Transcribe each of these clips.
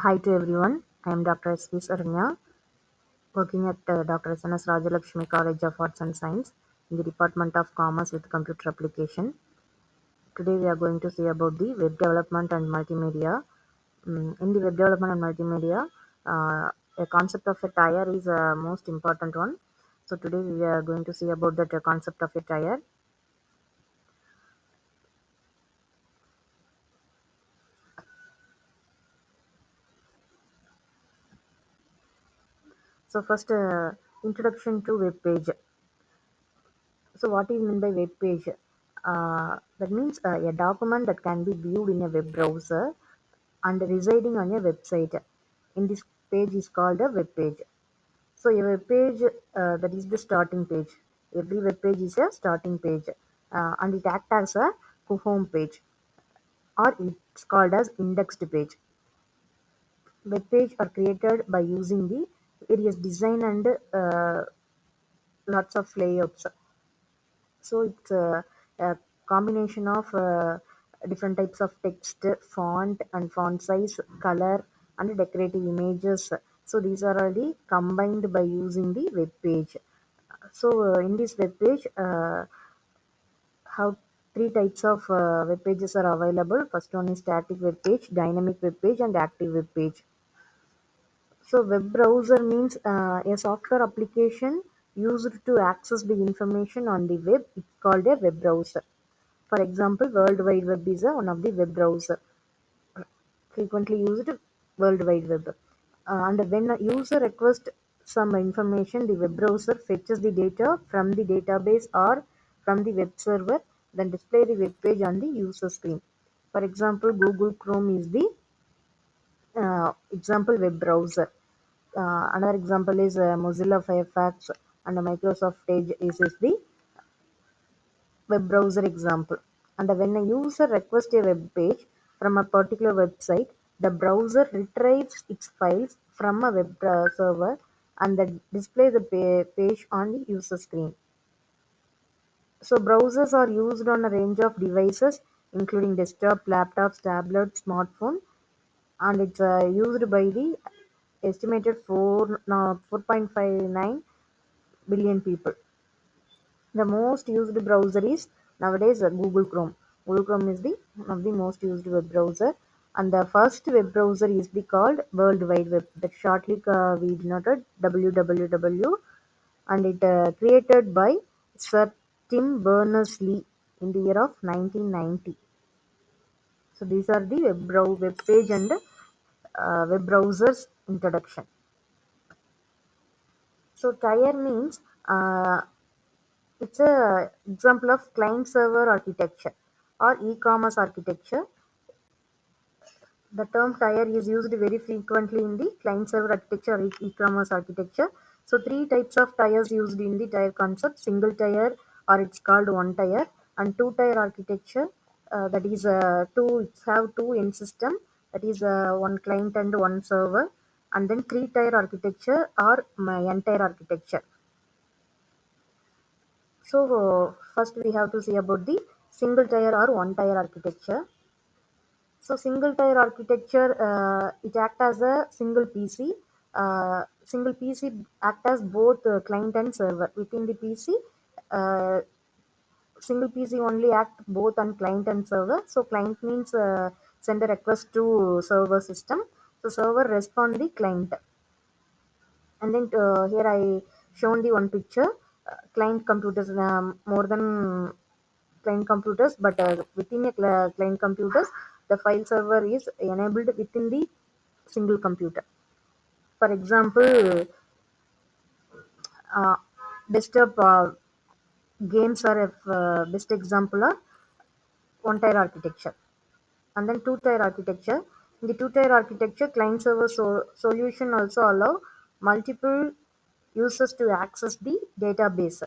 Hi to everyone. I am Dr.S.P.SARANYA, working at Dr. SNSRCAS College of Arts and Science in the Dept of Commerce with Computer Application. Today we are going to see about the web development and multimedia. In the web development and multimedia, a concept of a tier is a most important one. So today we are going to see about that concept of a tier. So first, introduction to web page. So what is meant by web page? That means a document that can be viewed in a web browser and residing on a website. In this page is called a web page. So a web page, that is the starting page. Every web page is a starting page, and it acts as a home page, or it's called as indexed page. Web page are created by using the various design and lots of layouts. So it's a combination of different types of text, font and font size, color and decorative images. So these are already combined by using the web page. So in this web page, how three types of web pages are available. First one is static web page, dynamic web page and active web page. So web browser means a software application used to access the information on the web. It's called a web browser. For example, World Wide Web is one of the web browser frequently used World Wide Web. And when a user requests some information, the web browser fetches the data from the database or from the web server, then display the web page on the user screen. For example, Google Chrome is the example web browser. Another example is Mozilla Firefox and Microsoft Edge is the web browser example. And when a user requests a web page from a particular website, the browser retrieves its files from a web server and then displays the page on the user screen. So browsers are used on a range of devices, including desktop, laptops, tablets, smartphone, and it's used by the estimated 4.59 billion people. The most used browser is nowadays Google Chrome. Google Chrome is the one of the most used web browser, and the first web browser is the called World Wide Web. That shortly we denoted www, and it created by Sir Tim Berners-Lee in the year of 1990. So these are the web page and web browsers introduction. So tier means it's a example of client-server architecture or e-commerce architecture. The term tier is used very frequently in the client-server architecture or e-commerce architecture. So three types of tiers used in the tier concept: single tier, or it's called one tier, and two-tier architecture. That is it's have two end system. That is one client and one server, and then three-tier architecture or my entire architecture. So first we have to see about the single tier or one tier architecture. So single tier architecture, it act as a single PC. Single PC act as both client and server. Within the PC, uh, single PC only act both on client and server. So client means send a request to server system. So server respond the client. And then here I shown the one picture. Client computers, more than client computers, but within a client computers, the file server is enabled within the single computer. For example, uh, desktop games are a best example of one tier architecture. And then two tier architecture. In the two tier architecture, client server solution also allow multiple users to access the database.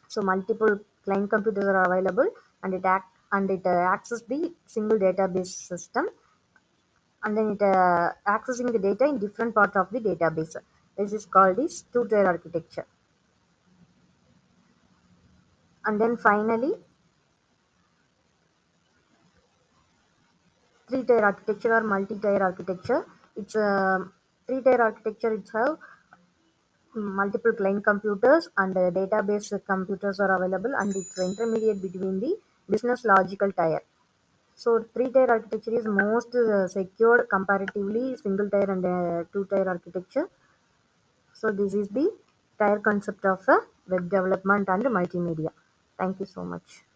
So multiple client computers are available, and it access the single database system, and then it accessing the data in different part of the database. This is called this two-tier architecture. And then finally, three-tier architecture or multi-tier architecture. It's a three-tier architecture. It have multiple client computers and database computers are available, and it's intermediate between the business logical tier. So three-tier architecture is most secured comparatively single-tier and two-tier architecture. So this is the tier concept of web development and multimedia. Thank you so much.